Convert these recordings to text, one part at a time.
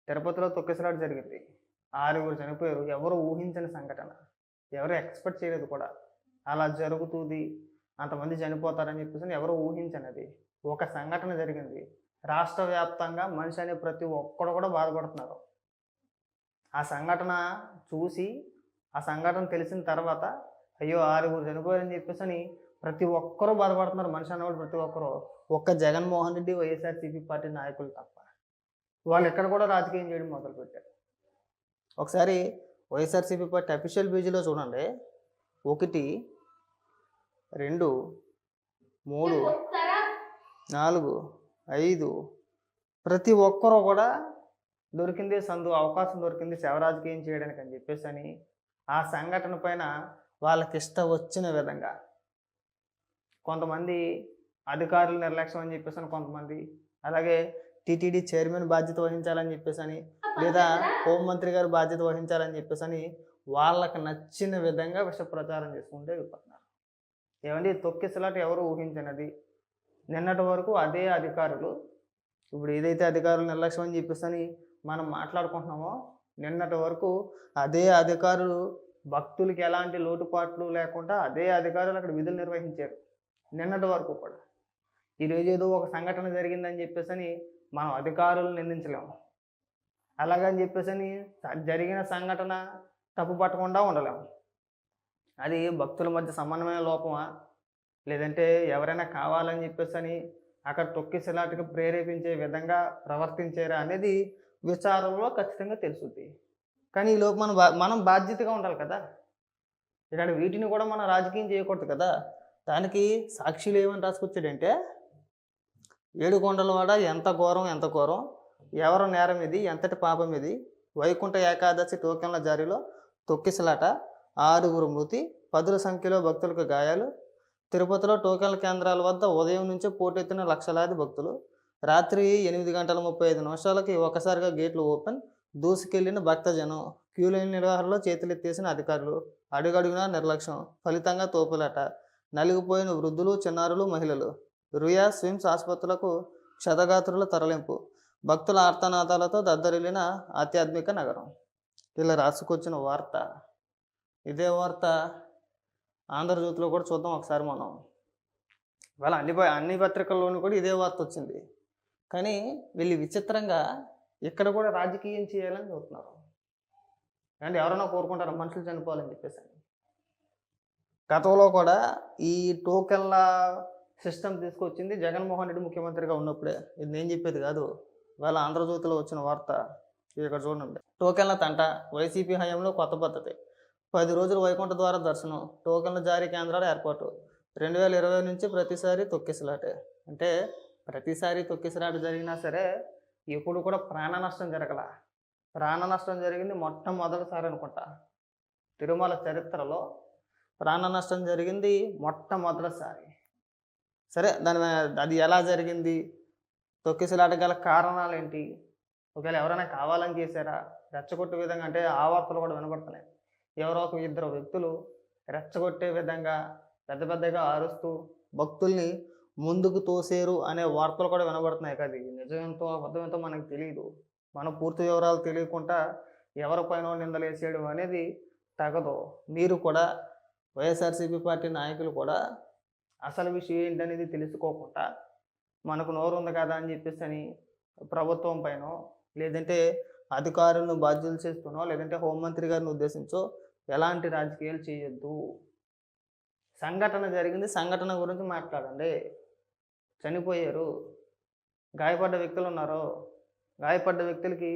తిరుపతిలో తొక్కిసలాట జరిగింది. 6 చనిపోయారు. ఎవరు ఊహించని సంఘటన. ఎవరు ఎక్స్‌పెక్ట్ చేయలేదు కూడా. అలా జరుగుతుంది, అంతమంది చనిపోతారని చెప్పేసని ఎవరు ఊహించనిది. ఒక సంఘటన జరిగింది. రాష్ట్ర వ్యాప్తంగా మనిషి అనే ప్రతి ఒక్కడు కూడా బాధపడుతున్నారు. ఆ సంఘటన చూసి, ఆ సంఘటన తెలిసిన తర్వాత అయ్యో! 6 చనిపోయారని చెప్పేసని ప్రతి ఒక్కరు బాధపడుతున్నారు. మనిషి అన్నవాడు ప్రతి ఒక్కరు. ఒక్క జగన్మోహన్ రెడ్డి, వైఎస్ఆర్‌సీపీ పార్టీ నాయకులు తప్ప. వాళ్ళు ఇక్కడ కూడా రాజకీయం చేయడం మొదలుపెట్టారు. ఒకసారి వైఎస్ఆర్‌సీపీ పార్టీ అఫీషియల్ పేజీలో చూడండి. 1, 2, 3, 4, 5 ప్రతి ఒక్కరు కూడా దొరికిందే సందు, అవకాశం దొరికింది శవ రాజకీయం చేయడానికి అని చెప్పేసని ఆ సంఘటన పైన వాళ్ళకిష్టం వచ్చిన విధంగా కొంతమంది అధికారులు నిర్లక్ష్యం అని చెప్పేసని కొంతమంది, అలాగే టీటీడీ చైర్మన్ బాధ్యత వహించాలని చెప్పేసని, లేదా హోంమంత్రి గారు బాధ్యత వహించాలని చెప్పేసని వాళ్ళకి నచ్చిన విధంగా విష ప్రచారం చేసుకుంటే వెళ్ళిపోతున్నారు. ఏమండి, తొక్కిసలాట ఎవరు ఊహించినది. నిన్నటి వరకు అదే అధికారులు, ఇప్పుడు ఏదైతే అధికారులు నిర్లక్ష్యం అని చెప్పేసని మనం మాట్లాడుకుంటున్నామో, నిన్నటి వరకు అదే అధికారులు భక్తులకి ఎలాంటి లోటుపాట్లు లేకుండా అదే అధికారులు అక్కడ విధులు నిర్వహించారు నిన్నటి వరకు కూడా. ఈరోజు ఏదో ఒక సంఘటన జరిగిందని చెప్పేసని మనం అధికారులను నిందించలేము. అలాగని చెప్పేసని జరిగిన సంఘటన తప్పు పట్టకుండా ఉండలేము. అది భక్తుల మధ్య సమన్వయ లోపమా, లేదంటే ఎవరైనా కావాలని చెప్పేసని అక్కడ తొక్కిసలాటకి ప్రేరేపించే విధంగా ప్రవర్తించారా అనేది విచారంలో ఖచ్చితంగా తెలుస్తుంది. కానీ ఈలోపు మనం బాధ్యతగా ఉండాలి కదా. ఇక్కడ వీటిని కూడా మనం రాజకీయం చేయకూడదు కదా. దానికి సాక్షులు ఏమని రాసుకొచ్చాడంటే, ఏడుకొండలవాడ ఎంత ఘోరం ఎంత ఘోరం, ఎవరు నేరం ఇది, ఎంతటి పాపం ఇది, వైకుంఠ ఏకాదశి టోకెన్ల జారీలో తొక్కిసలాట, 6 మృతి, 10 సంఖ్యలో భక్తులకు గాయాలు, తిరుపతిలో టోకెన్ల కేంద్రాల వద్ద ఉదయం నుంచే పోటెత్తిన లక్షలాది భక్తులు, రాత్రి 8:35 ఒకసారిగా గేట్లు ఓపెన్, దూసుకెళ్లిన భక్తజనం, క్యూలైన్ నిర్వహణలో చేతులెత్తేసిన అధికారులు, అడుగడుగునా నిర్లక్ష్యం, ఫలితంగా తోపులాట, నలిగిపోయిన వృద్ధులు, చిన్నారులు, మహిళలు, రుయా స్విమ్స్ ఆసుపత్రులకు క్షతగాత్రుల తరలింపు, భక్తుల ఆర్తనాదాలతో దద్దరిల్లిన ఆధ్యాత్మిక నగరం. ఇలా రాసుకొచ్చిన వార్త. ఇదే వార్త ఆంధ్రజ్యోతిలో కూడా చూద్దాం ఒకసారి మనం. ఇవాళ అన్ని పత్రికల్లోనూ కూడా ఇదే వార్త వచ్చింది. కానీ వీళ్ళు విచిత్రంగా ఇక్కడ కూడా రాజకీయం చేయాలని చూస్తున్నారు. అంటే ఎవరైనా కోరుకుంటారు మనుషులు చనిపోవాలని చెప్పేసి. గతంలో కూడా ఈ టోకెన్ల సిస్టమ్ తీసుకొచ్చింది జగన్మోహన్ రెడ్డి ముఖ్యమంత్రిగా ఉన్నప్పుడే. ఇది నేను చెప్పేది కాదు, వాళ్ళ ఆంధ్రజ్యోతిలో వచ్చిన వార్త. ఇది ఇక్కడ చూడండి. టోకెన్ల తంట, వైసీపీ హయాంలో కొత్త పద్ధతి, 10 రోజులు వైకుంఠ ద్వార దర్శనం, టోకెన్ల జారీ కేంద్రాల ఏర్పాటు, 2020 నుంచి ప్రతిసారి తొక్కిసలాటే. అంటే ప్రతిసారి తొక్కిసలాట జరిగినా సరే ఎప్పుడు కూడా ప్రాణ నష్టం జరగల. ప్రాణ నష్టం జరిగింది మొట్టమొదటిసారి అనుకుంటా తిరుమల చరిత్రలో. ప్రాణ నష్టం జరిగింది మొట్టమొదటిసారి. సరే, అది ఎలా జరిగింది, తొక్కిసలాట గల కారణాలు ఏంటి, ఒకవేళ ఎవరైనా కావాలని చేశారా, రెచ్చగొట్టే విధంగా, అంటే ఆ వార్తలు కూడా వినబడుతున్నాయి. ఎవరో ఒక 2 వ్యక్తులు రెచ్చగొట్టే విధంగా పెద్ద పెద్దగా అరుస్తూ భక్తుల్ని ముందుకు తోసేరు అనే వార్తలు కూడా వినబడుతున్నాయి. కదా నిజమేంతో అబద్ధమేంతో మనకు తెలియదు. మనం పూర్తి వివరాలు తెలియకుండా ఎవరిపైన నిందలేసేయడం అనేది తగదు. మీరు కూడా వైఎస్ఆర్‌సీపీ పార్టీ నాయకులు కూడా అసలు విషయం ఏంటనేది తెలుసుకోకుండా మనకు నోరు ఉంది కదా అని చెప్పేసి అని ప్రభుత్వం పైన, లేదంటే అధికారులను బాధ్యులు చేస్తున్నో, లేదంటే హోంమంత్రి గారిని ఉద్దేశించో ఎలాంటి రాజకీయాలు చేయొద్దు. సంఘటన జరిగింది, సంఘటన గురించి మాట్లాడండి. చనిపోయారు, గాయపడ్డ వ్యక్తులు ఉన్నారు. గాయపడ్డ వ్యక్తులకి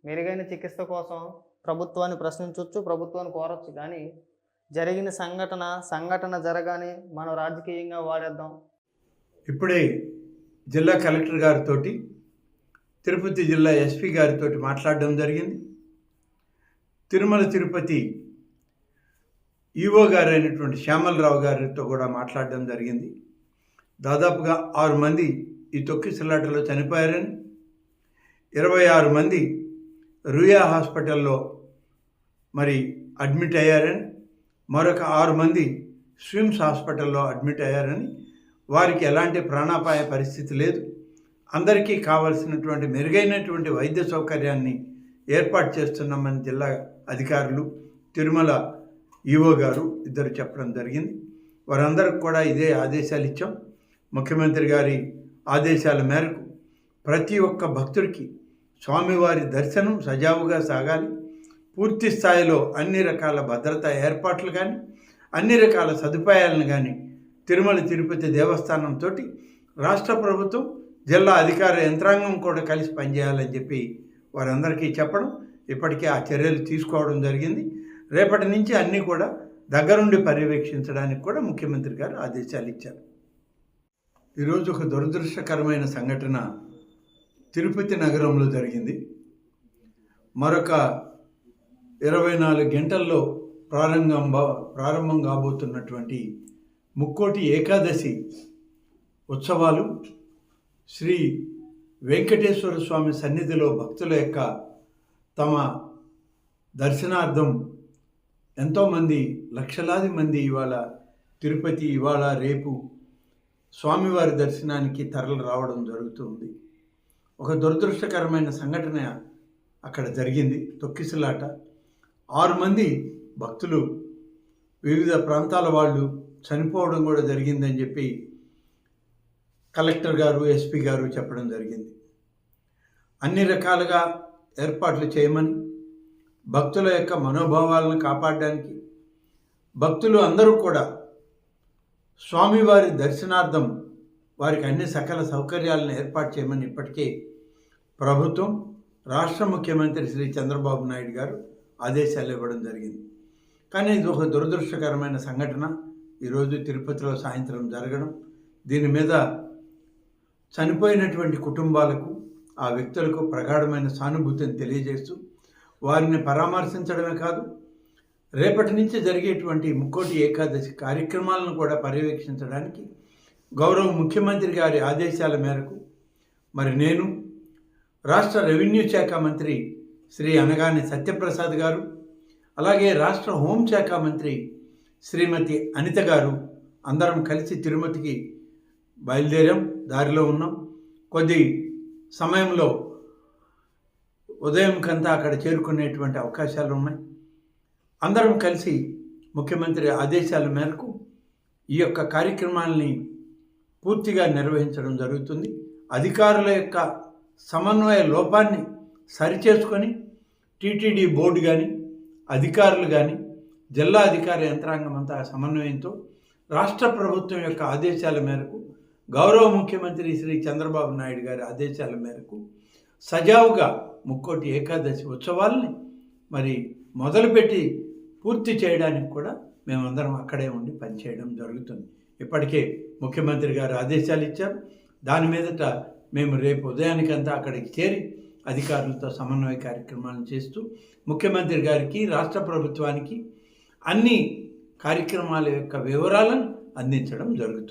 మెరుగైన చికిత్స కోసం ప్రభుత్వాన్ని ప్రశ్నించవచ్చు, ప్రభుత్వాన్ని కోరవచ్చు. కానీ జరిగిన సంఘటన జరగానే మనం రాజకీయంగా వాడేద్దాం. ఇప్పుడే జిల్లా కలెక్టర్ గారితో, తిరుపతి జిల్లా ఎస్పీ గారితో మాట్లాడడం జరిగింది. తిరుమల తిరుపతి ఈవో గారు అయినటువంటి శ్యామలరావు గారితో కూడా మాట్లాడడం జరిగింది. దాదాపుగా 6 మంది ఈ తొక్కిసలాటలో చనిపోయారని, 26 మంది రుయా హాస్పిటల్లో మరి అడ్మిట్ అయ్యారని, మరొక 6 మంది స్విమ్స్ హాస్పిటల్లో అడ్మిట్ అయ్యారని, వారికి ఎలాంటి ప్రాణాపాయ పరిస్థితి లేదు, అందరికీ కావలసినటువంటి మెరుగైనటువంటి వైద్య సౌకర్యాన్ని ఏర్పాటు చేస్తున్నామని జిల్లా అధికారులు, తిరుమల ఈవో గారు ఇద్దరు చెప్పడం జరిగింది. వారందరికి కూడా ఇదే ఆదేశాలు ఇచ్చాం. ముఖ్యమంత్రి గారి ఆదేశాల మేరకు ప్రతి ఒక్క భక్తుడికి స్వామివారి దర్శనం సజావుగా సాగాలి. పూర్తి స్థాయిలో అన్ని రకాల భద్రతా ఏర్పాట్లు కానీ, అన్ని రకాల సదుపాయాలను కానీ తిరుమల తిరుపతి దేవస్థానంతో రాష్ట్ర ప్రభుత్వం, జిల్లా అధికార యంత్రాంగం కూడా కలిసి పనిచేయాలని చెప్పి వారందరికీ చెప్పడం, ఇప్పటికే ఆ చర్యలు తీసుకోవడం జరిగింది. రేపటి నుంచి అన్నీ కూడా దగ్గరుండి పర్యవేక్షించడానికి కూడా ముఖ్యమంత్రి గారు ఆదేశాలు ఇచ్చారు. ఈరోజు ఒక దురదృష్టకరమైన సంఘటన తిరుపతి నగరంలో జరిగింది. మరొక 24 గంటల్లో ప్రారంభం కాబోతున్నటువంటి ముక్కోటి ఏకాదశి ఉత్సవాలు శ్రీ వెంకటేశ్వర స్వామి సన్నిధిలో భక్తుల యొక్క తమ దర్శనార్థం ఎంతోమంది, లక్షలాది మంది ఇవాళ తిరుపతి, ఇవాళ రేపు స్వామివారి దర్శనానికి తరలి రావడం జరుగుతుంది. ఒక దురదృష్టకరమైన సంఘటన అక్కడ జరిగింది, తొక్కిసలాట. 6 మంది భక్తులు, వివిధ ప్రాంతాల వాళ్ళు చనిపోవడం కూడా జరిగిందని చెప్పి కలెక్టర్ గారు, ఎస్పీ గారు చెప్పడం జరిగింది. అన్ని రకాలుగా ఏర్పాట్లు చేయమని, భక్తుల యొక్క మనోభావాలను కాపాడడానికి, భక్తులు అందరూ కూడా స్వామివారి దర్శనార్థం వారికి అన్ని సకల సౌకర్యాలను ఏర్పాటు చేయమని ఇప్పటికే ప్రభుత్వం, రాష్ట్ర ముఖ్యమంత్రి శ్రీ చంద్రబాబు నాయుడు గారు ఆదేశాలు ఇవ్వడం జరిగింది. కానీ ఇది ఒక దురదృష్టకరమైన సంఘటన ఈరోజు తిరుపతిలో సాయంత్రం జరగడం. దీని మీద చనిపోయినటువంటి కుటుంబాలకు, ఆ వ్యక్తులకు ప్రగాఢమైన సానుభూతిని తెలియజేస్తూ వారిని పరామర్శించడమే కాదు, రేపటి నుంచి జరిగేటువంటి ముక్కోటి ఏకాదశి కార్యక్రమాలను కూడా పర్యవేక్షించడానికి గౌరవ ముఖ్యమంత్రి గారి ఆదేశాల మేరకు మరి నేను, రాష్ట్ర రెవెన్యూ శాఖ మంత్రి శ్రీ అనగాని సత్యప్రసాద్ గారు, అలాగే రాష్ట్ర హోంశాఖ మంత్రి శ్రీమతి అనిత గారు అందరం కలిసి తిరుమతికి బయలుదేరాం. దారిలో ఉన్నాం. కొద్ది సమయంలో ఉదయం కంతా అక్కడ చేరుకునేటువంటి అవకాశాలు ఉన్నాయి. అందరం కలిసి ముఖ్యమంత్రి ఆదేశాల మేరకు ఈ యొక్క కార్యక్రమాల్ని పూర్తిగా నిర్వహించడం జరుగుతుంది. అధికారుల యొక్క సమన్వయ లోపాన్ని సరిచేసుకొని టీటీడీ బోర్డు కానీ, అధికారులు కానీ, జిల్లా అధికార యంత్రాంగం అంతా సమన్వయంతో రాష్ట్ర ప్రభుత్వం యొక్క ఆదేశాల మేరకు, గౌరవ ముఖ్యమంత్రి శ్రీ చంద్రబాబు నాయుడు గారి ఆదేశాల మేరకు సజావుగా ముక్కోటి ఏకాదశి ఉత్సవాల్ని మరి మొదలుపెట్టి పూర్తి చేయడానికి కూడా మేమందరం అక్కడే ఉండి పనిచేయడం జరుగుతుంది. ఇప్పటికే ముఖ్యమంత్రి గారు ఆదేశాలు ఇచ్చారు. దాని మీదట మేము రేపు ఉదయానికంతా అక్కడికి చేరి అధికారులతో సమన్వయ కార్యక్రమాలను చేస్తూ ముఖ్యమంత్రి గారికి, రాష్ట్ర ప్రభుత్వానికి అన్ని కార్యక్రమాల యొక్క వివరాలను అందించడం జరుగుతుంది.